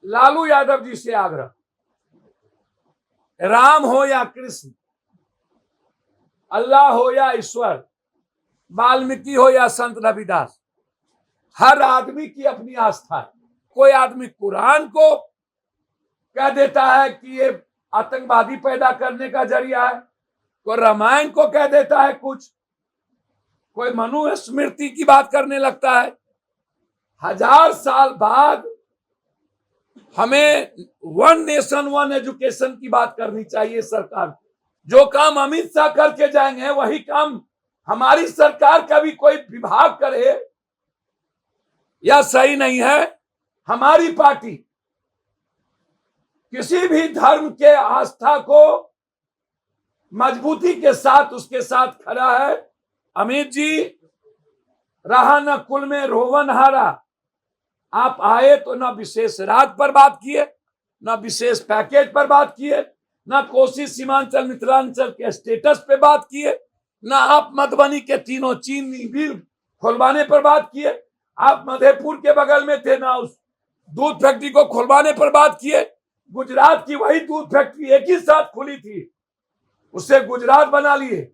लालू यादव जी से आग्रह, राम हो या कृष्ण, अल्लाह हो या ईश्वर, वाल्मीकि हो या संत रविदास, हर आदमी की अपनी आस्था है। कोई आदमी कुरान को कह देता है कि ये आतंकवादी पैदा करने का जरिया है, कोई रामायण को कह देता है कुछ, कोई मनुस्मृति की बात करने लगता है। 1000 साल बाद हमें वन नेशन वन एजुकेशन की बात करनी चाहिए सरकार। जो काम अमित शाह करके जाएंगे वही काम हमारी सरकार का भी कोई विभाग करे, या सही नहीं है। हमारी पार्टी किसी भी धर्म के आस्था को मजबूती के साथ उसके साथ खड़ा है। अमित जी, रहा न कुल में रोवन हारा, आप आए तो ना विशेष रात पर बात किए, ना विशेष पैकेज पर बात किए, ना कोसी सीमांचल मिथिलांचल के स्टेटस पे बात किए, ना आप मधुबनी के तीनों चीनी मिल खुलवाने पर बात किए। आप मधेपुर के बगल में थे, ना उस दूध फैक्ट्री को खुलवाने पर बात किए। गुजरात की वही दूध फैक्ट्री एक ही साथ खुली थी, उससे गुजरात बना लिए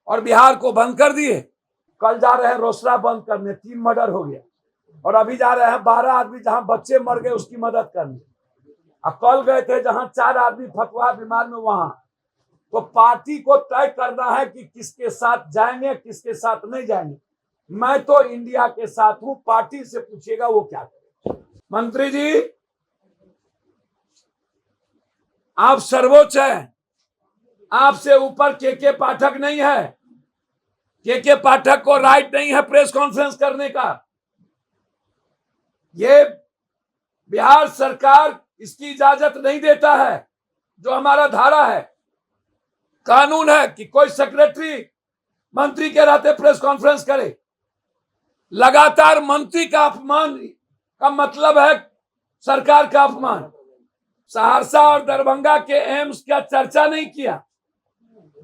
और बिहार को बंद कर दिए। कल जा रहे हैं रोसड़ा बंद करने, 3 मर्डर हो गया, और अभी जा रहे हैं 12 आदमी जहां बच्चे मर गए उसकी मदद करने। अब कल गए थे जहां 4 आदमी फतवा बीमार में, वहां तो पार्टी को तय करना है कि किसके साथ जाएंगे किसके साथ नहीं जाएंगे। मैं तो इंडिया के साथ हूं, पार्टी से पूछिएगा वो क्या करे। मंत्री जी, आप सर्वोच्च हैं, आपसे ऊपर के पाठक नहीं है। के पाठक को राइट नहीं है प्रेस कॉन्फ्रेंस करने का। ये बिहार सरकार इसकी इजाजत नहीं देता है। जो हमारा धारा है, कानून है कि कोई सेक्रेटरी मंत्री के रहते प्रेस कॉन्फ्रेंस करे। लगातार मंत्री का अपमान का मतलब है सरकार का अपमान। सहरसा और दरभंगा के एम्स का चर्चा नहीं किया,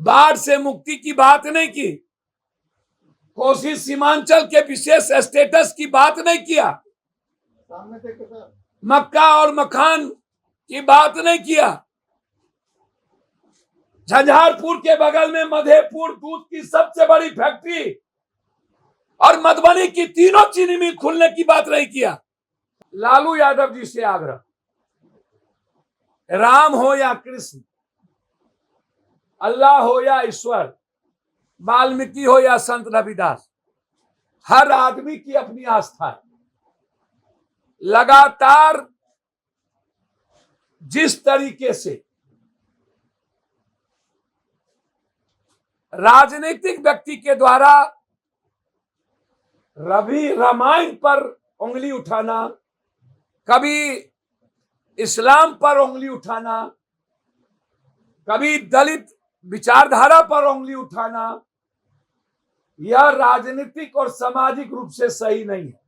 बाढ़ से मुक्ति की बात नहीं की, कोसी सीमांचल के विशेष स्टेटस की बात नहीं किया, मक्का और मखान की बात नहीं किया। झंझारपुर के बगल में मधेपुर दूध की सबसे बड़ी फैक्ट्री और मधुबनी की तीनों चीनी मिल खुलने की बात नहीं किया। लालू यादव जी से आग्रह, राम हो या कृष्ण, अल्लाह हो या ईश्वर, वाल्मीकि हो या संत रविदास, हर आदमी की अपनी आस्था है। लगातार जिस तरीके से राजनीतिक व्यक्ति के द्वारा रामायण पर उंगली उठाना, कभी इस्लाम पर उंगली उठाना, कभी दलित विचारधारा पर उंगली उठाना, यह राजनीतिक और सामाजिक रूप से सही नहीं है।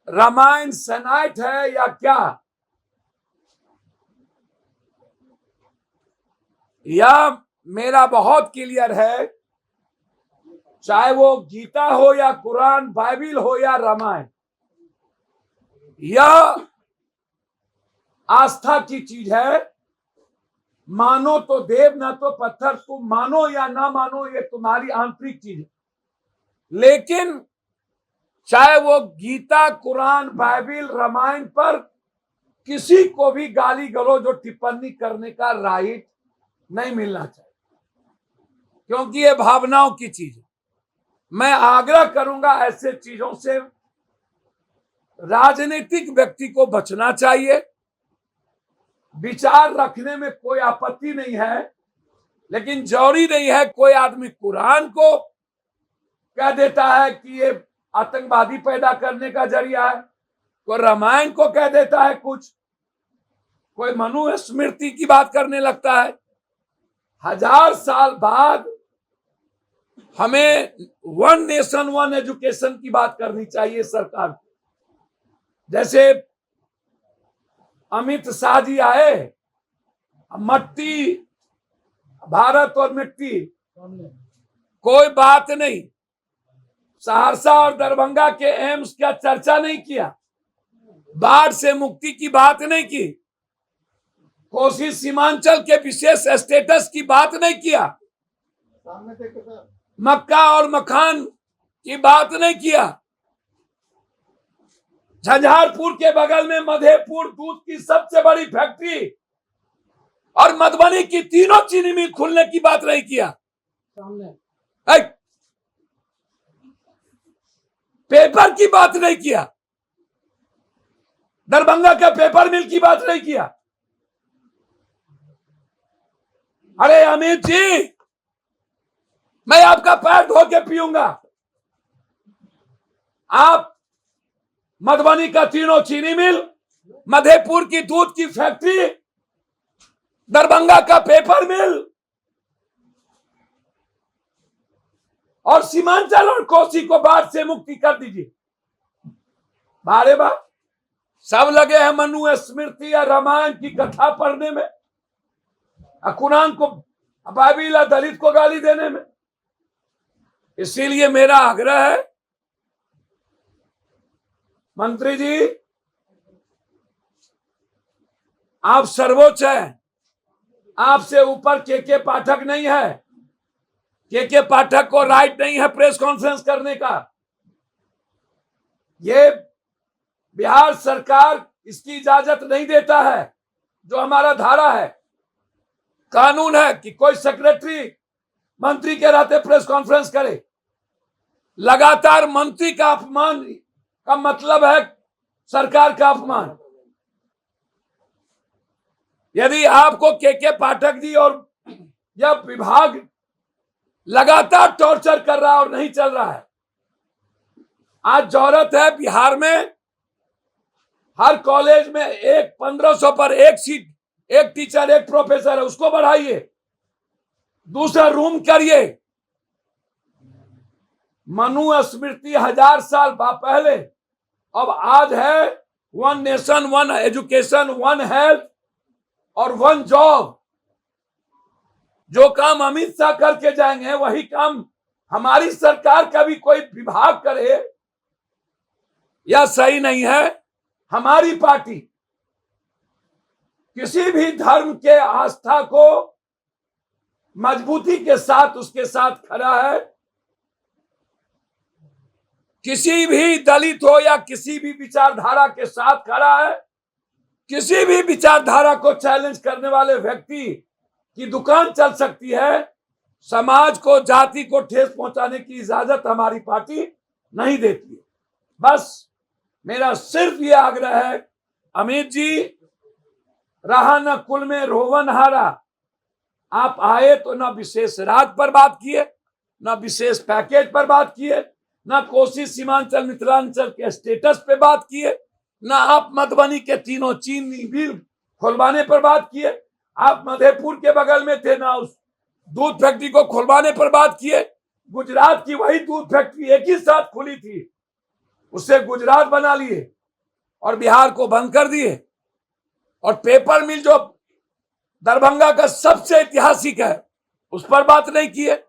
रामायण सनाइट है या क्या, यह मेरा बहुत क्लियर है। चाहे वो गीता हो या कुरान, बाइबिल हो या रामायण, यह आस्था की चीज है। मानो तो देव ना तो पत्थर, तुम मानो या ना मानो ये तुम्हारी आंतरिक चीज है। लेकिन चाहे वो गीता, कुरान, बाइबिल, रामायण पर किसी को भी गाली गलौज और टिप्पणी करने का राइट नहीं मिलना चाहिए, क्योंकि ये भावनाओं की चीज है। मैं आग्रह करूंगा ऐसे चीजों से राजनीतिक व्यक्ति को बचना चाहिए। विचार रखने में कोई आपत्ति नहीं है, लेकिन जरूरी नहीं है कोई आदमी कुरान को कह देता है कि ये आतंकवादी पैदा करने का जरिया है, कोई रामायण को कह देता है कुछ, कोई मनुस्मृति की बात करने लगता है। 1000 साल बाद हमें वन नेशन वन एजुकेशन की बात करनी चाहिए सरकार को। जैसे अमित शाह जी आए, मट्टी भारत और मिट्टी कोई बात नहीं, सहरसा और दरभंगा के एम्स का चर्चा नहीं किया, बाढ़ से मुक्ति की बात नहीं की, कोसी सीमांचल के विशेष स्टेटस की बात नहीं किया, मक्का और मखान की बात नहीं किया, झंझारपुर के बगल में मधेपुर दूध की सबसे बड़ी फैक्ट्री और मधुबनी की तीनों चीनी मिल खुलने की बात नहीं किया, पेपर की बात नहीं किया, दरभंगा का पेपर मिल की बात नहीं किया। अरे अमित जी, मैं आपका पैर धो के पीऊंगा। आप मधुबनी का तीनों चीनी मिल, मधेपुर की दूध की फैक्ट्री, दरभंगा का पेपर मिल और सीमांचल और कोसी को बाढ़ से मुक्ति कर दीजिए। बारे बा सब लगे हैं मनु स्मृति या रामायण की कथा पढ़ने में, कुरान को, बाइबिल दलित को गाली देने में। इसीलिए मेरा आग्रह है मंत्री जी, आप सर्वोच्च हैं, आपसे ऊपर के पाठक नहीं है। के पाठक को राइट नहीं है प्रेस कॉन्फ्रेंस करने का। ये बिहार सरकार इसकी इजाजत नहीं देता है। जो हमारा धारा है, कानून है कि कोई सेक्रेटरी मंत्री के रहते प्रेस कॉन्फ्रेंस करे। लगातार मंत्री का अपमान का मतलब है सरकार का अपमान। यदि आपको के पाठक जी और यह विभाग लगातार टॉर्चर कर रहा है और नहीं चल रहा है, आज जरूरत है बिहार में हर कॉलेज में 1500 पर एक सीट, एक टीचर, एक प्रोफेसर है, उसको बढ़ाइए, दूसरा रूम करिए। मनु स्मृति 1000 साल पहले, अब आज है 1 नेशन 1 एजुकेशन 1 हेल्थ और 1 जॉब। जो काम अमित शाह करके जाएंगे वही काम हमारी सरकार का भी कोई विभाग करे, यह सही नहीं है। हमारी पार्टी किसी भी धर्म के आस्था को मजबूती के साथ उसके साथ खड़ा है। किसी भी दलित हो या किसी भी विचारधारा के साथ खड़ा है। किसी भी विचारधारा को चैलेंज करने वाले व्यक्ति की दुकान चल सकती है। समाज को, जाति को ठेस पहुंचाने की इजाजत हमारी पार्टी नहीं देती है। बस मेरा सिर्फ ये आग्रह है, अमित जी, रहा न कुल में रोवन हारा। आप आए तो ना विशेष राग पर बात किए, ना विशेष पैकेज पर बात किए, ना कोसी सीमांचल मिथिलांचल के स्टेटस पे बात किए, ना आप मधुबनी के तीनों चीनी मिल खुलवाने पर बात किए। आप मधेपुर के बगल में थे, ना उस दूध फैक्ट्री को खुलवाने पर बात किए। गुजरात की वही दूध फैक्ट्री एक ही साथ खुली थी, उससे गुजरात बना लिए और बिहार को बंद कर दिए। और पेपर मिल जो दरभंगा का सबसे ऐतिहासिक है, उस पर बात नहीं किए।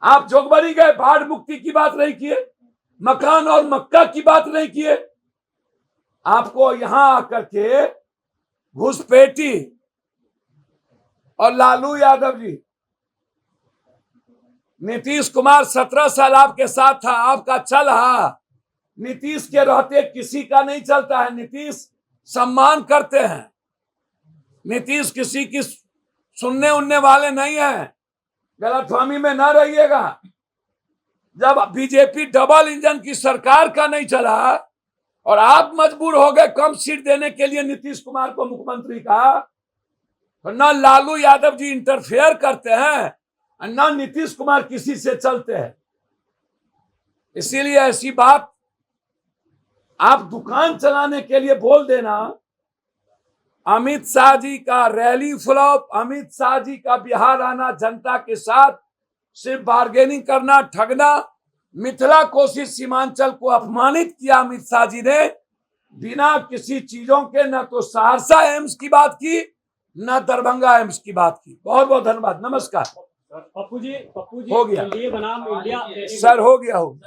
आप जोगबनी गए, बाढ़ मुक्ति की बात नहीं किए, मकान और मक्का की बात नहीं किए। आपको यहां आकर के घुसपैठी और लालू यादव जी, नीतीश कुमार 17 साल आपके साथ था, आपका चल रहा। नीतीश के रहते किसी का नहीं चलता है। नीतीश सम्मान करते हैं, नीतीश किसी की सुनने उनने वाले नहीं है। गलतफहमी में ना रहिएगा। जब बीजेपी डबल इंजन की सरकार का नहीं चला और आप मजबूर हो गए कम सीट देने के लिए नीतीश कुमार को मुख्यमंत्री का, तो ना लालू यादव जी इंटरफेयर करते हैं और ना नीतीश कुमार किसी से चलते हैं। इसीलिए ऐसी बात आप दुकान चलाने के लिए बोल देना। अमित शाह जी का रैली फ्लॉप, अमित शाह जी का बिहार आना, जनता के साथ सिर्फ बार्गेनिंग करना, ठगना, मिथिला कोसी सीमांचल को अपमानित किया अमित शाह जी ने, बिना किसी चीजों के। न तो सहरसा एम्स की बात की, न दरभंगा एम्स की बात की। बहुत बहुत धन्यवाद, नमस्कार। पप्पू जी हो गया। एनडीए बनाम इंडिया सर हो गया हो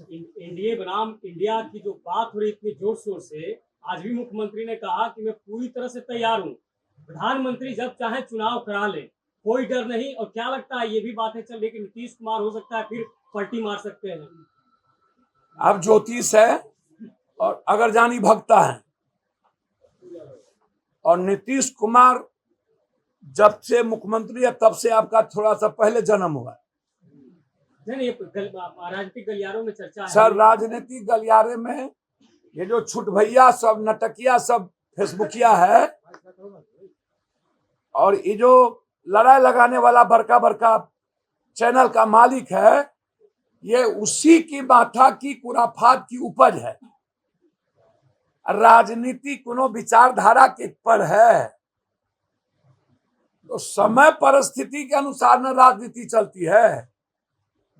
एनडीए बनाम इंडिया की जो बात हो रही इतनी जोर शोर से, आज भी मुख्यमंत्री ने कहा कि मैं पूरी तरह से तैयार हूँ, प्रधानमंत्री जब चाहे चुनाव करा ले, कोई डर नहीं। और क्या लगता है, ये भी बातें चल रही कि नीतीश कुमार हो सकता है फिर पलटी मार सकते हैं। अब ज्योतिष है और अगर जानी भक्ता है, और नीतीश कुमार जब से मुख्यमंत्री है तब से आपका थोड़ा सा पहले जन्म हुआ। नहीं, राजनीतिक गलियारों में चर्चा है। सर राजनीतिक गलियारे में ये जो छुट भैया सब नटकिया सब फेसबुकिया है, और ये जो लड़ाई लगाने वाला बड़का बड़का चैनल का मालिक है, ये उसी की माथा की कुराफात की उपज है। राजनीति कोनो विचारधारा के पर है तो समय परिस्थिति के अनुसार न राजनीति चलती है।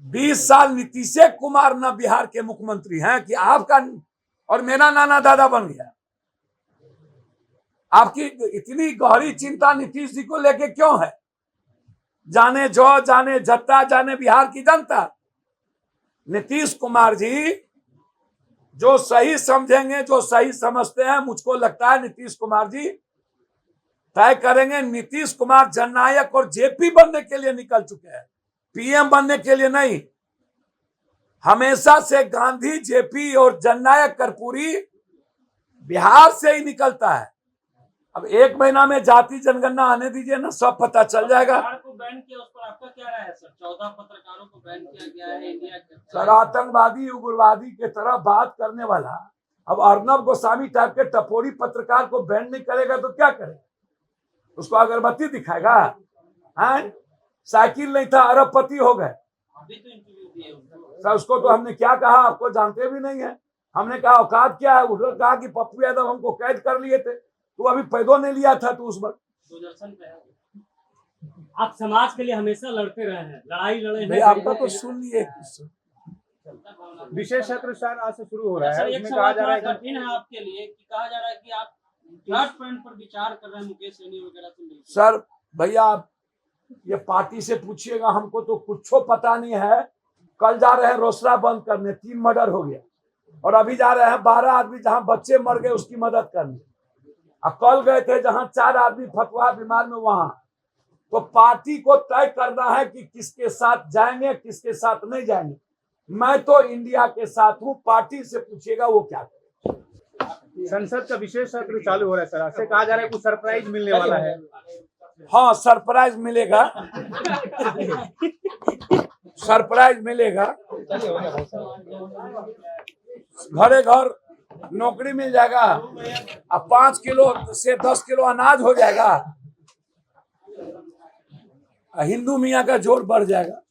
20 साल नीतीश कुमार न बिहार के मुख्यमंत्री हैं कि आपका और मेरा नाना दादा बन गया। आपकी इतनी गहरी चिंता नीतीश जी को लेके क्यों है? जाने जो, जाने जत्ता, जाने बिहार की जनता। नीतीश कुमार जी जो सही समझेंगे, जो सही समझते हैं, मुझको लगता है नीतीश कुमार जी तय करेंगे। नीतीश कुमार जननायक और जेपी बनने के लिए निकल चुके हैं, पीएम बनने के लिए नहीं। हमेशा से गांधी, जेपी और जननायक कर्पूरी बिहार से ही निकलता है। अब 1 महीना में जाति जनगणना आने दीजिए ना, सब पता चल जाएगा। को बैन किया, उस पर आपका क्या राय है सर? 14 पत्रकारों को बैन किया गया है इंडिया के। सर आतंकवादी उग्रवादी के तरह बात करने वाला, अब अर्नब गोस्वामी टाइप के टपोरी पत्रकार को बैन नहीं करेगा तो क्या करेगा? उसको अगरबत्ती दिखाएगा? हैं? साइकिल नहीं था, अरबपति हो गए। सर उसको तो हमने क्या कहा, आपको जानते भी नहीं है। हमने कहा औकात क्या है? उसने कहा कि पप्पू यादव हमको कैद कर लिए थे, तो अभी पैदों ने लिया था, तो उस वक्त आप समाज के लिए हमेशा लड़ते रहे हैं, लड़ाई लड़े हैं। आपका तो सुन लिए। विशेष सत्र आज से शुरू हो रहा है, एक कहा जा रहा है कठिन है आपके लिए कि कहा जा रहा है कि आप थर्ड फ्रंट पर विचार कर रहे हैं मुकेश सहनी वगैरह से। सर भैया आप ये पार्टी से पूछिएगा, हमको तो कुछ पता नहीं है। कल जा रहे हैं रोसड़ा बंद करने, 3 मर्डर हो गया, और अभी जा रहे हैं 12 आदमी जहां बच्चे मर गए उसकी मदद करने। अब कल गए थे जहां 4 आदमी फतवा बीमार में, वहां। तो पार्टी को तय करना है कि किसके साथ जाएंगे, किसके साथ नहीं जाएंगे। मैं तो इंडिया के साथ हूं, पार्टी से पूछिएगा वो क्या करे। संसद का विशेष सत्र चालू हो रहा है सर, आपसे कहा जा रहा है कुछ सरप्राइज मिलने वाला है। हाँ सरप्राइज मिलेगा, सरप्राइज मिलेगा। घरे घर नौकरी मिल जाएगा, अब 5 किलो से 10 किलो अनाज हो जाएगा, हिंदू मियाँ का जोर बढ़ जाएगा।